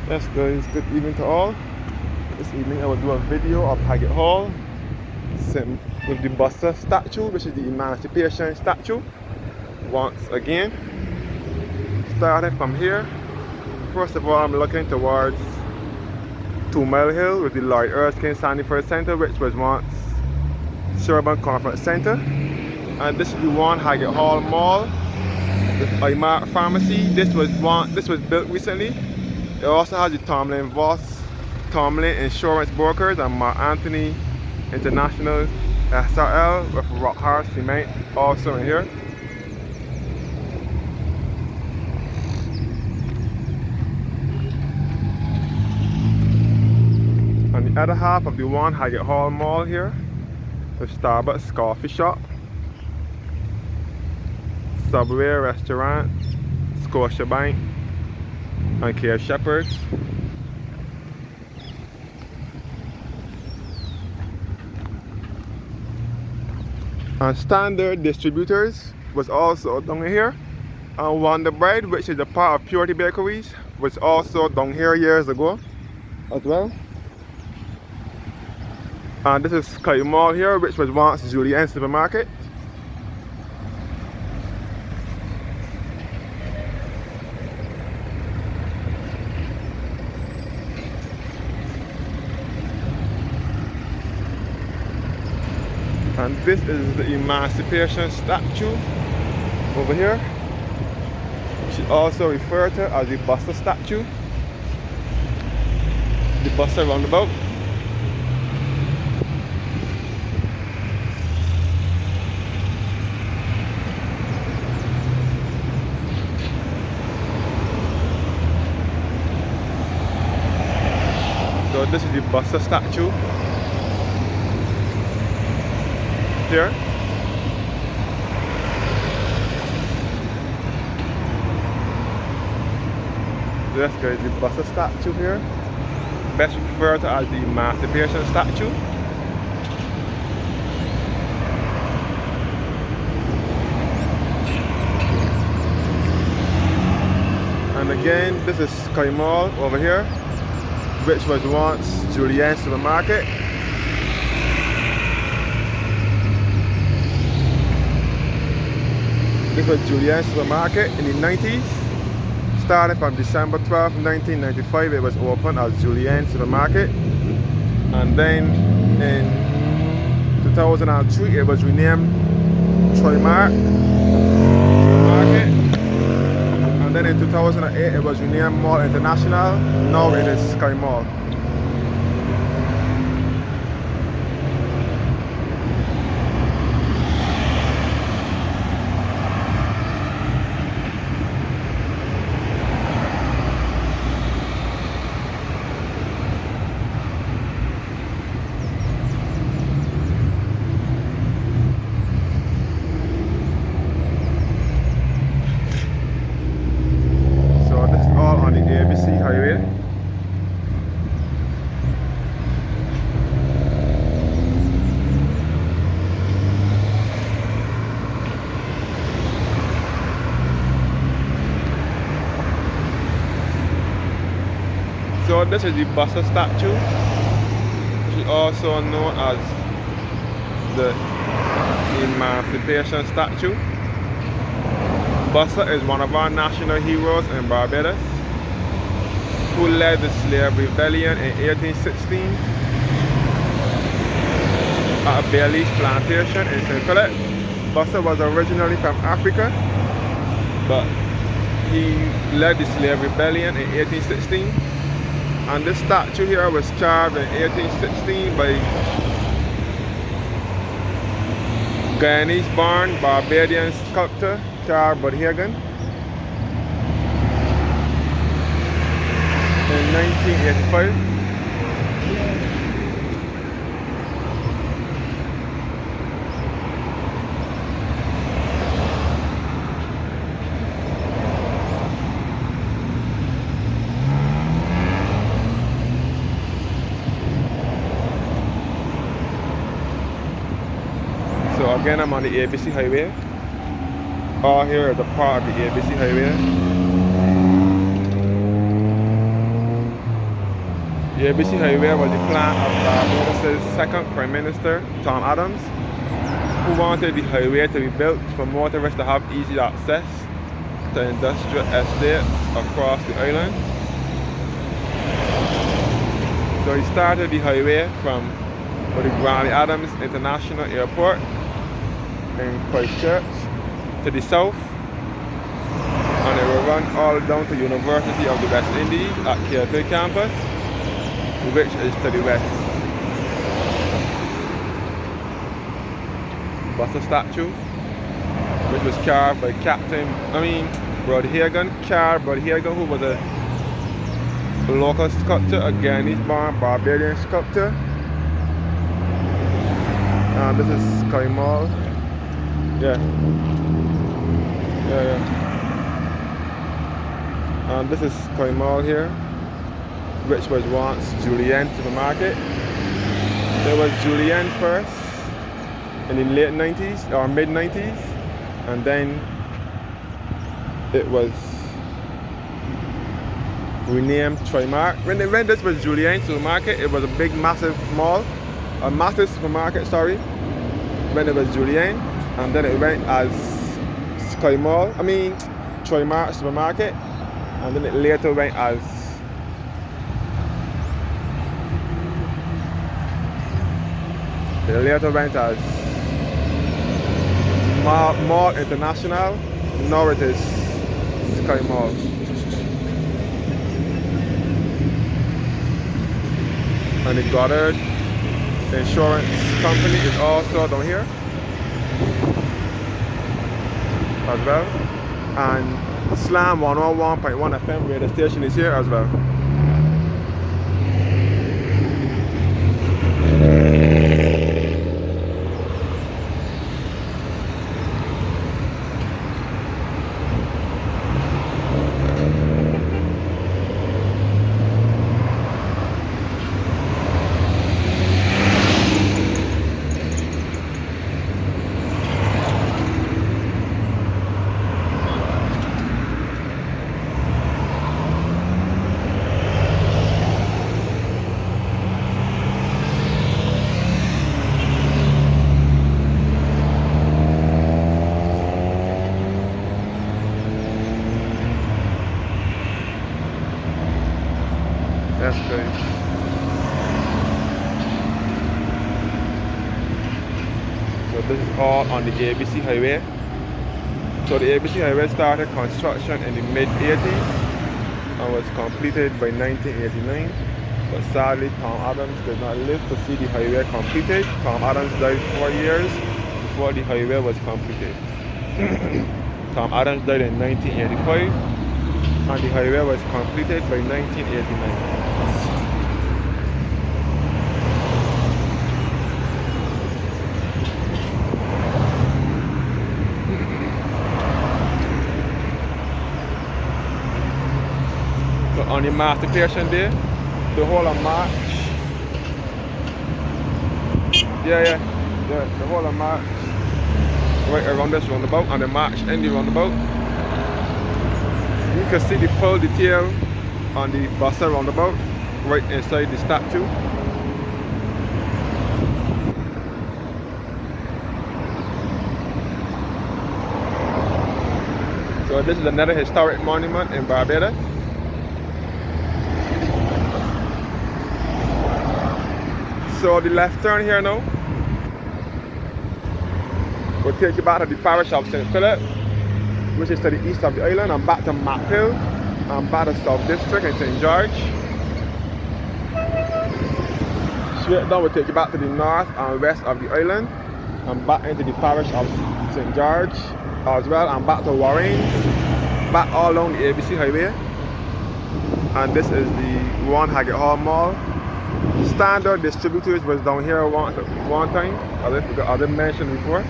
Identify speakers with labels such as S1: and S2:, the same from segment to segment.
S1: Yes guys, good evening to all. This evening I will do a video of Haggatt Hall with the Bussa statue, which is the Emancipation statue. Once again, starting from here, first of all I'm looking towards 2 Mile Hill with the Lloyd Erskine Sandyford Center, which was once Sherburne Conference Center. And this is the one Haggatt Hall Mall with Imark Pharmacy. This was built recently. It also has the Tomlin Insurance Brokers and Mark Anthony International SRL with Rock Hard Cement also in here. On the other half of the one Haggatt Hall Mall here, the Starbucks coffee shop, Subway restaurant, Scotiabank, and Care Shepherd's. And Standard Distributors was also down here. And Wonder Bread, which is a part of Purity Bakeries, was also down here years ago as well. And this is Sky Mall here, which was once Julienne Supermarket. And this is the Emancipation statue over here, which is also referred to as the Bussa statue, the Bussa Roundabout. So this is the Bussa statue here. This is the Bussa statue here, best referred to as the Emancipation statue. And again, this is Sky Mall over here, which was once Julienne Supermarket. This was Julienne Supermarket in the 90s. Started from December 12, 1995, it was opened as Julienne Supermarket. And then in 2003, it was renamed Trimark Supermarket. And then in 2008, it was renamed Mall International. Now it is Sky Mall. On the ABC highway. So this is the Bussa statue, which is also known as the Emancipation statue. Bussa is one of our national heroes in Barbados, who led the slave rebellion in 1816 at a Bailey's plantation in St. Philip. Bussa was originally from Africa, but he led the slave rebellion in 1816. And this statue here was carved in 1816 by Guyanese-born Barbadian sculptor Charles Haggatt in 1985. So again, I'm on the ABC highway. All here is a part of the ABC highway. The ABC Highway was the plan of Barbados' second Prime Minister, Tom Adams, who wanted the highway to be built for motorists to have easy access to industrial estates across the island. So he started the highway from the Granny Adams International Airport in Christchurch to the south, and it will run all down to University of the West Indies at Cape campus, which is to the west. Bussa statue, which was carved by Brother Haggatt, who was a local sculptor, a Guyanese-born Barbadian sculptor. And this is Kaimal. And this is Kaimal here, which was once Julienne supermarket. There was Julienne first in the late 90s or mid 90s, and then it was renamed Trimark. When this was Julienne supermarket, it was a big massive mall, a massive supermarket, sorry, when it was Julienne, and then it went as Trimark supermarket, and then it later went as Mall International. Now it is Sky Mall. And the Goddard Insurance Company is also down here as well. And Slam 101.1 FM radio station is here as well. That's great. So this is all on the ABC Highway. So the ABC Highway started construction in the mid-80s and was completed by 1989. But sadly, Tom Adams did not live to see the highway completed. Tom Adams died 4 years before the highway was completed. Tom Adams died in 1985, and the highway was completed by 1989. So on the Emancipation Day, the whole of March, the whole of March, right around this roundabout, and the March in the roundabout, you can see the full detail on the Bussa Roundabout right inside the statue. So this is another historic monument in Barbados. So the left turn here now will take you back to the parish of St. Philip, which is to the east of the island, and back to Macpill, and back to South District in St. George. Straight down will take you back to the north and west of the island, and back into the parish of St. George as well, and back to Warren, back all along the ABC Highway. And this is the one Haggatt Hall Mall. Standard Distributors was down here one time, as I mentioned before.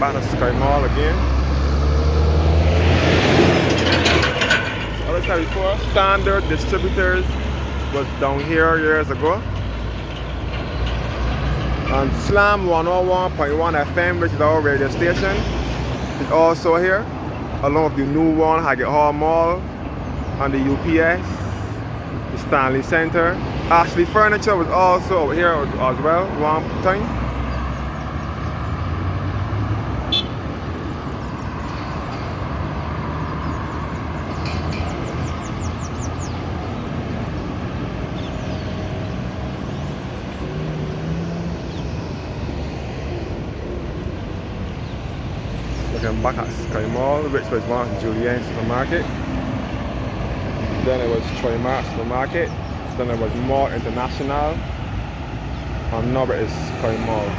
S1: back to Sky Mall again. So as I said before, Standard Distributors was down here years ago. And Slam 101.1 FM, which is our radio station, is also here, along with the new one, Haggatt Hall Mall, and the UPS, the Stanley Center. Ashley Furniture was also over here as well, one time. Looking back at Sky Mall, which was once Julienne Supermarket. Then it was Troy-Mart Supermarket. Then it was Mall International. And now it is Sky Mall.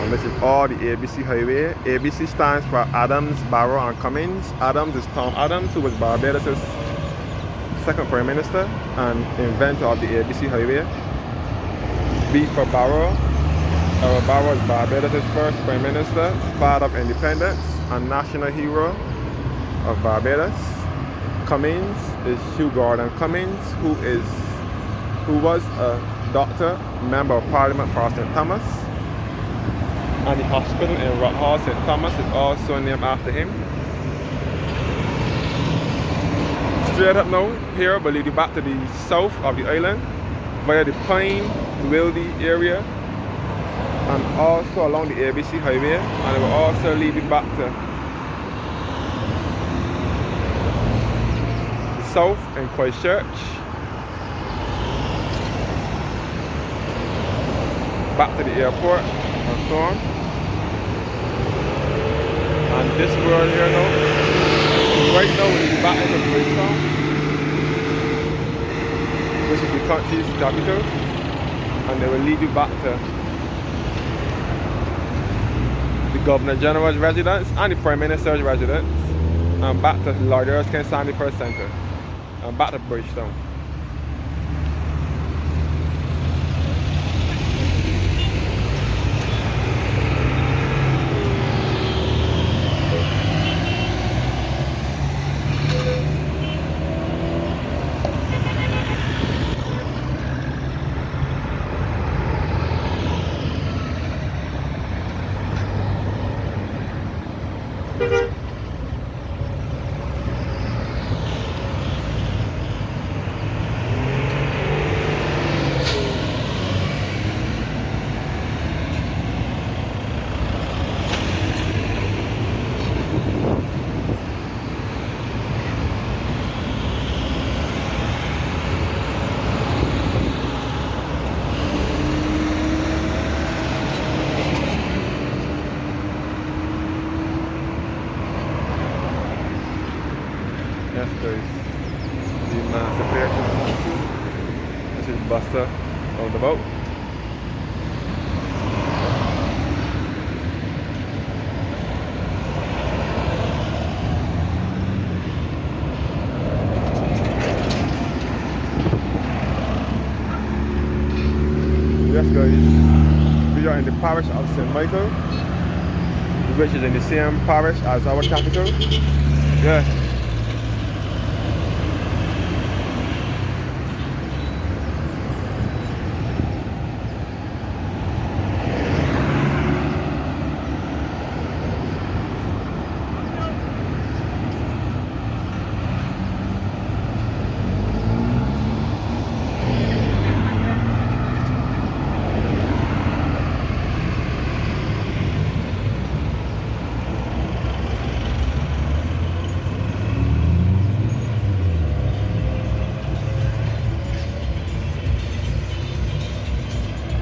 S1: And this is all the ABC Highway. ABC stands for Adams, Barrow, and Cummins. Adams is Tom Adams, who was Barbados' second Prime Minister and inventor of the ABC Highway. B for Barrow. Our Barrow is Barbados' first Prime Minister, father of independence, and national hero of Barbados. Cummins is Hugh Gordon Cummins, who was a doctor, member of Parliament for St. Thomas. And the hospital in Rock Hall, St. Thomas, is also named after him. Straight up now, here will lead you back to the south of the island via the Pine Wildy area and also along the ABC Highway, and it will also lead you back to the south in Christchurch, back to the airport and so on. And this road here now, right now we'll be back into Bridgetown, which is the country's capital, and they will lead you back to the Governor General's residence and the Prime Minister's residence, and back to Lord Erskine Sandy First Center, and back to Bridgetown. Yes, guys, the Emancipation. This is Bussa Roundabout. Yes, guys, we are in the parish of St. Michael, which is in the same parish as our capital. Yeah.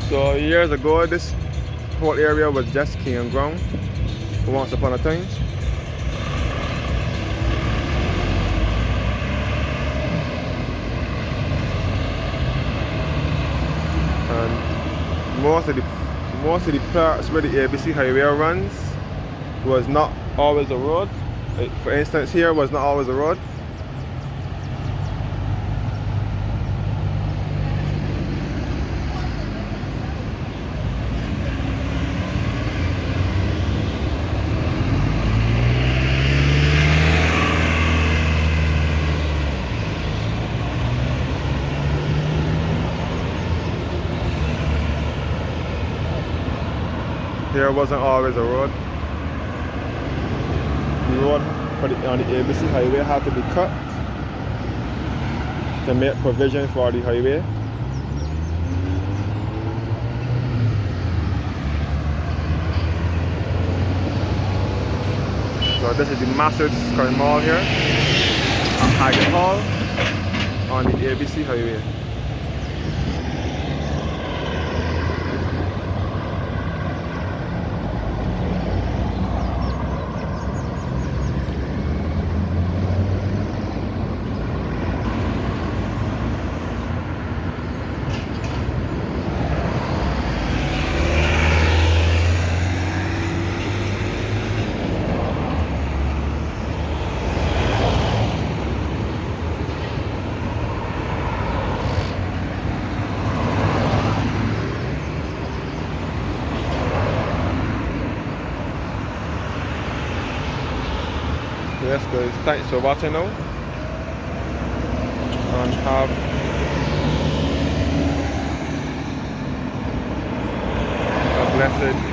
S1: So years ago, this whole area was just campground once upon a time. And most of the parts where the ABC Highway runs was not always a road. Like, for instance, here was not always a road. Here wasn't always a road. The road on the ABC highway had to be cut to make provision for the highway. So this is the massive Sky Mall here at Haggatt Hall on the ABC highway. Yes guys, thanks for watching now, and have a blessed